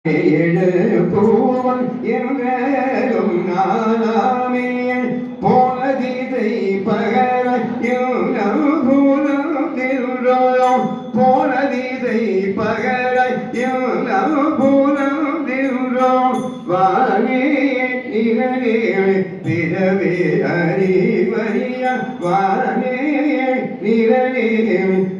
எழுப்பூவன் என்றும் நாளாமே போன திசை பகர பூரம் போன திசை பகர பூரம் தின்றோம் வானே நிகழே பிறவே அறிவறிய வானே நிகழே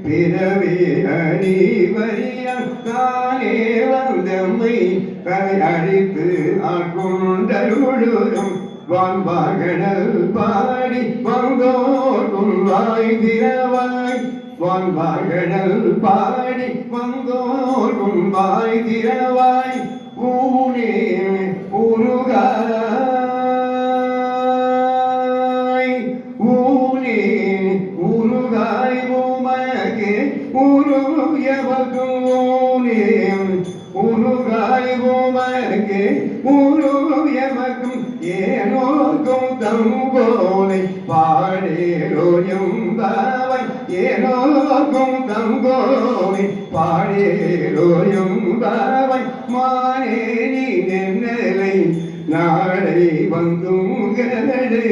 பிறவே அறிவறிய தானே வந்தம்மை கரை அழித்து ஆட்கொண்டருளும் வான்பாகடல் பாடி வந்தோர்க்கும் வாய் திறவாய் வான்பாகடல் பாடி வந்தோர்க்கும் வாய் திறவாய் ஊனே உருகாய் ஊனே உருகாய் உமகே உருயவகும் ஊனே உருகாய் உமகே உருயவகும் ஏனோக்கும் தங்கோலை பாடேரோயும் பாவை ஏனோக்கும் தங்கோலை பாடேரோயும் பாவை மானே நீ நென்னலை நாளை வந்தும் கடலை